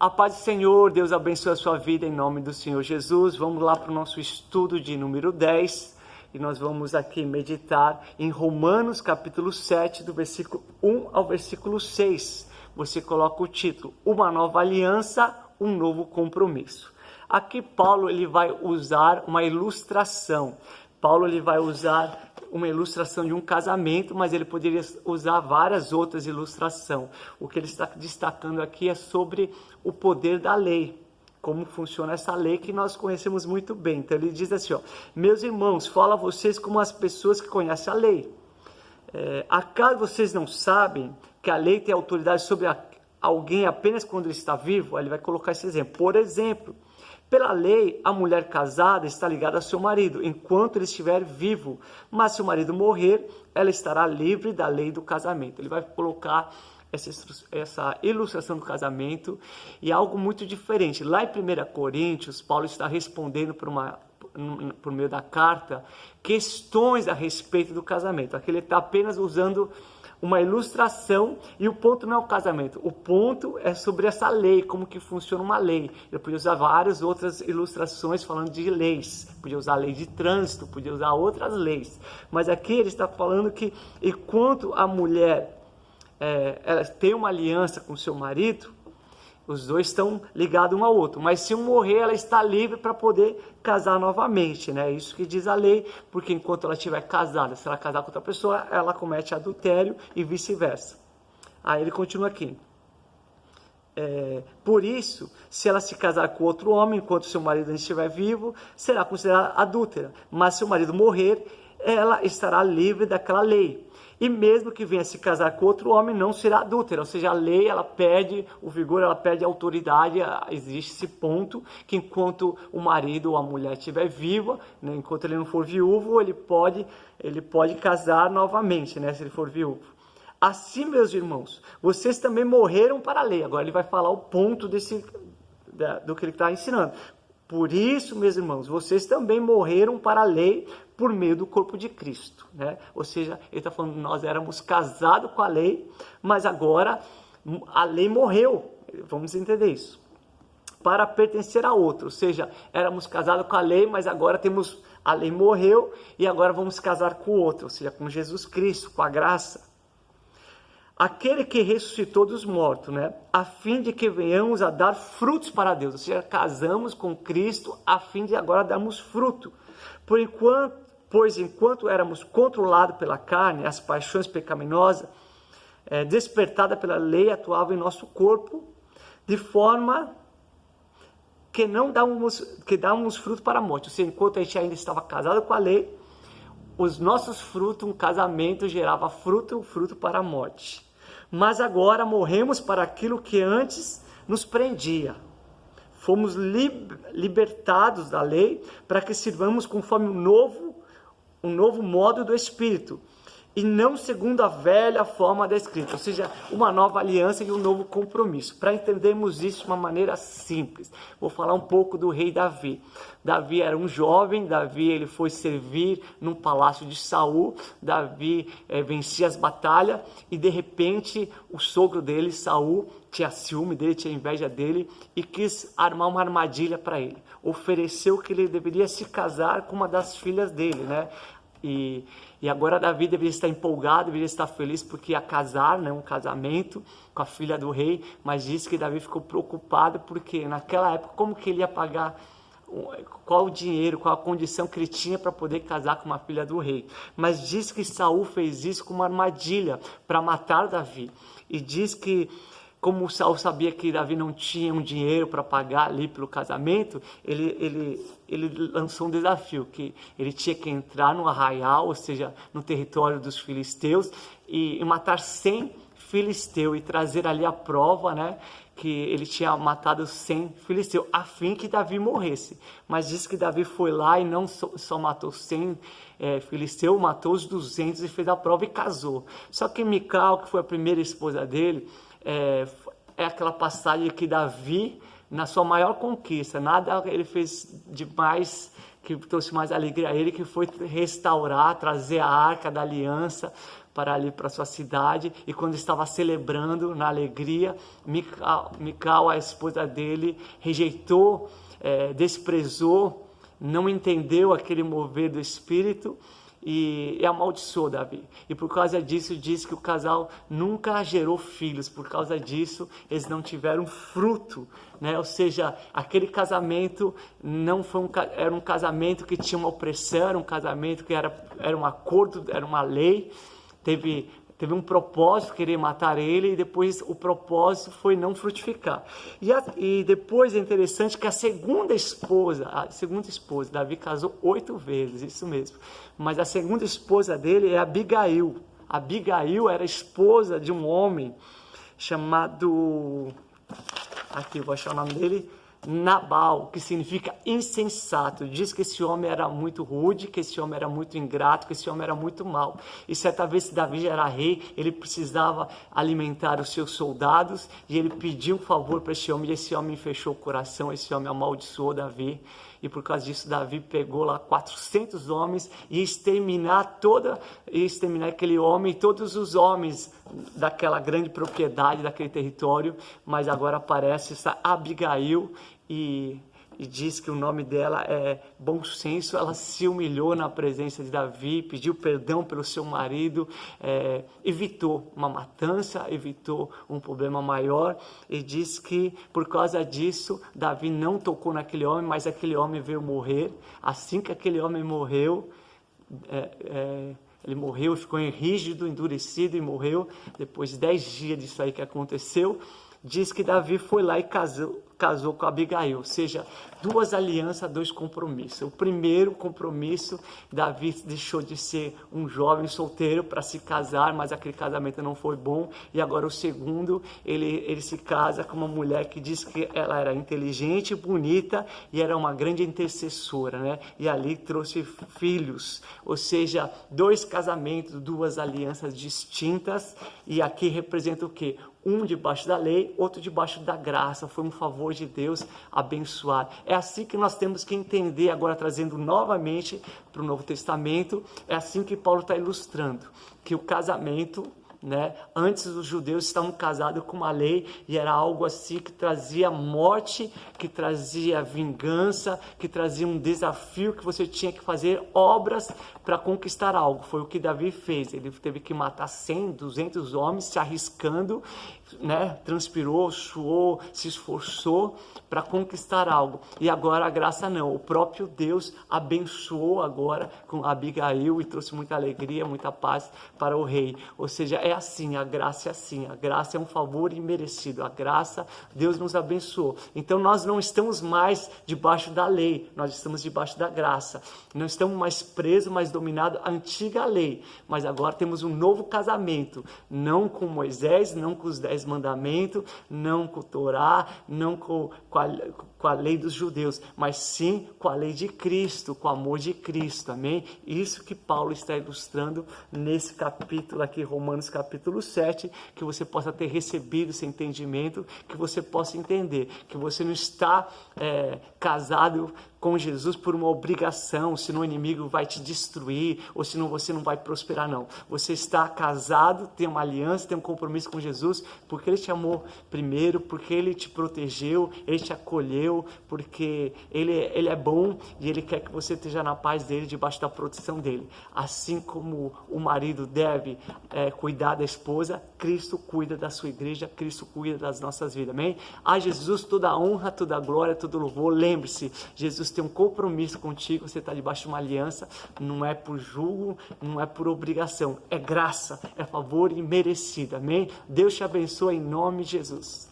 A paz do Senhor, Deus abençoe a sua vida em nome do Senhor Jesus. Vamos lá para o nosso estudo de número 10 e nós vamos aqui meditar em Romanos capítulo 7, do versículo 1 ao versículo 6. Você coloca o título, Uma Nova Aliança, um Novo Compromisso. Aqui Paulo ele vai usar uma ilustração. Paulo ele vai usar uma ilustração de um casamento, mas ele poderia usar várias outras ilustrações. O que ele está destacando aqui é sobre o poder da lei, como funciona essa lei que nós conhecemos muito bem. Então ele diz assim, ó, meus irmãos, falo a vocês como as pessoas que conhecem a lei. Acaso vocês não sabem que a lei tem autoridade sobre alguém apenas quando ele está vivo? Ele vai colocar esse exemplo. Por exemplo, pela lei, a mulher casada está ligada ao seu marido enquanto ele estiver vivo, mas se o marido morrer, ela estará livre da lei do casamento. Ele vai colocar essa ilustração do casamento e algo muito diferente. Lá em 1 Coríntios, Paulo está respondendo por meio da carta questões a respeito do casamento. Aqui ele está apenas usando uma ilustração e o ponto não é o casamento, o ponto é sobre essa lei, como que funciona uma lei. Ele podia usar várias outras ilustrações falando de leis, podia usar a lei de trânsito, podia usar outras leis, mas aqui ele está falando que enquanto a mulher ela tem uma aliança com seu marido, os dois estão ligados um ao outro, mas se um morrer, ela está livre para poder casar novamente, né? Isso que diz a lei, porque enquanto ela estiver casada, se ela casar com outra pessoa, ela comete adultério e vice-versa. Aí ele continua aqui. Por isso, se ela se casar com outro homem, enquanto seu marido ainda estiver vivo, será considerada adúltera, mas se o marido morrer, ela estará livre daquela lei. E mesmo que venha se casar com outro homem, não será adúltera. Ou seja, a lei, ela perde o vigor, ela perde a autoridade. Existe esse ponto que enquanto o marido ou a mulher estiver viva, né, enquanto ele não for viúvo, ele pode casar novamente, né, se ele for viúvo. Assim, meus irmãos, vocês também morreram para a lei. Agora ele vai falar o ponto do que ele está ensinando. Por isso, meus irmãos, vocês também morreram para a lei por meio do corpo de Cristo, né? Ou seja, ele está falando que nós éramos casados com a lei, mas agora a lei morreu, vamos entender isso, para pertencer a outro, ou seja, éramos casados com a lei, mas agora a lei morreu e agora vamos casar com o outro, ou seja, com Jesus Cristo, com a graça. Aquele que ressuscitou dos mortos, né? A fim de que venhamos a dar frutos para Deus. Ou seja, casamos com Cristo a fim de agora darmos fruto. Pois enquanto éramos controlados pela carne, as paixões pecaminosas, despertadas pela lei, atuavam em nosso corpo, de forma que dávamos fruto para a morte. Ou seja, enquanto a gente ainda estava casado com a lei, os nossos frutos, um casamento gerava fruto para a morte. Mas agora morremos para aquilo que antes nos prendia. Fomos libertados da lei para que sirvamos conforme um novo modo do Espírito, e não segundo a velha forma da escrita, ou seja, uma nova aliança e um novo compromisso. Para entendermos isso de uma maneira simples, vou falar um pouco do rei Davi. Davi era um jovem, Davi ele foi servir num palácio de Saul, Davi vencia as batalhas e de repente o sogro dele, Saul, tinha ciúme dele, tinha inveja dele e quis armar uma armadilha para ele. Ofereceu que ele deveria se casar com uma das filhas dele, né? E agora Davi deveria estar empolgado, deveria estar feliz porque ia casar, né, um casamento com a filha do rei, mas disse que Davi ficou preocupado porque naquela época como que ele ia pagar, qual o dinheiro, qual a condição que ele tinha para poder casar com uma filha do rei. Mas diz que Saul fez isso com uma armadilha para matar Davi. E diz que como Saul sabia que Davi não tinha um dinheiro para pagar ali pelo casamento, ele lançou um desafio, que ele tinha que entrar no arraial, ou seja, no território dos filisteus, e matar 100 filisteus e trazer ali a prova, né, que ele tinha matado 100 filisteus, a fim que Davi morresse. Mas diz que Davi foi lá e não só matou 100 filisteus, matou os 200 e fez a prova e casou. Só que Mical, que foi a primeira esposa dele, é aquela passagem que Davi, na sua maior conquista, nada ele fez de mais, que trouxe mais alegria a ele, que foi restaurar, trazer a arca da aliança para ali para sua cidade, e quando estava celebrando na alegria, Mical, a esposa dele, rejeitou, desprezou, não entendeu aquele mover do Espírito e amaldiçoou Davi. E por causa disso diz que o casal nunca gerou filhos. Por causa disso eles não tiveram fruto, né? Ou seja, aquele casamento não foi era um casamento que tinha uma opressão, era um casamento que era um acordo, era uma lei. Teve um propósito, querer matar ele, e depois o propósito foi não frutificar. E depois é interessante que a segunda esposa, Davi casou 8 vezes, isso mesmo. Mas a segunda esposa dele é Abigail. Abigail era esposa de um homem chamado, aqui vou achar o nome dele, Nabal, que significa insensato. Diz que esse homem era muito rude, que esse homem era muito ingrato, que esse homem era muito mau. E certa vez, se Davi já era rei, ele precisava alimentar os seus soldados, e ele pediu um favor para esse homem, e esse homem fechou o coração, esse homem amaldiçoou Davi. E por causa disso, Davi pegou lá 400 homens e ia exterminar aquele homem e todos os homens daquela grande propriedade, daquele território. Mas agora aparece essa Abigail e diz que o nome dela é Bom Senso. Ela se humilhou na presença de Davi, pediu perdão pelo seu marido, evitou uma matança, evitou um problema maior, e diz que por causa disso Davi não tocou naquele homem, mas aquele homem veio morrer. Assim que aquele homem morreu, ele morreu, ficou rígido, endurecido e morreu. Depois de 10 dias disso aí que aconteceu, diz que Davi foi lá e casou com Abigail, ou seja, 2 alianças, 2 compromissos. O primeiro compromisso, Davi deixou de ser um jovem solteiro para se casar, mas aquele casamento não foi bom. E agora o segundo, ele se casa com uma mulher que diz que ela era inteligente, bonita e era uma grande intercessora, né? E ali trouxe filhos, ou seja, 2 casamentos, 2 alianças distintas. E aqui representa o quê? Um debaixo da lei, outro debaixo da graça. Foi um favor de Deus abençoar. É assim que nós temos que entender, agora trazendo novamente para o Novo Testamento, é assim que Paulo está ilustrando, que o casamento, né, antes os judeus estavam casados com uma lei, e era algo assim que trazia morte, que trazia vingança, que trazia um desafio, que você tinha que fazer obras para conquistar algo. Foi o que Davi fez. Ele teve que matar 100, 200 homens, se arriscando, né, transpirou, suou, se esforçou para conquistar algo. E agora a graça não, o próprio Deus abençoou agora com Abigail e trouxe muita alegria, muita paz para o rei. Ou seja, é assim, a graça é assim, a graça é um favor imerecido, a graça, Deus nos abençoou. Então nós não estamos mais debaixo da lei, nós estamos debaixo da graça. Não estamos mais presos, mais dominados à antiga lei, mas agora temos um novo casamento, não com Moisés, não com os 10 mandamentos, não com o Torá, não com a lei dos judeus, mas sim com a lei de Cristo, com o amor de Cristo, amém? Isso que Paulo está ilustrando nesse capítulo aqui, Romanos capítulo 7, que você possa ter recebido esse entendimento, que você possa entender que você não está casado com Jesus por uma obrigação, senão o inimigo vai te destruir, ou senão você não vai prosperar, não. Você está casado, tem uma aliança, tem um compromisso com Jesus, porque Ele te amou primeiro, porque Ele te protegeu, Ele te acolheu, porque Ele é bom e Ele quer que você esteja na paz dEle, debaixo da proteção dEle. Assim como o marido deve cuidar da esposa, Cristo cuida da sua igreja, Cristo cuida das nossas vidas, amém? A Jesus toda a honra, toda a glória, todo o louvor. Lembre-se, Jesus tem um compromisso contigo, você está debaixo de uma aliança, não é por julgo, não é por obrigação, é graça, é favor imerecido, amém? Deus te abençoe em nome de Jesus.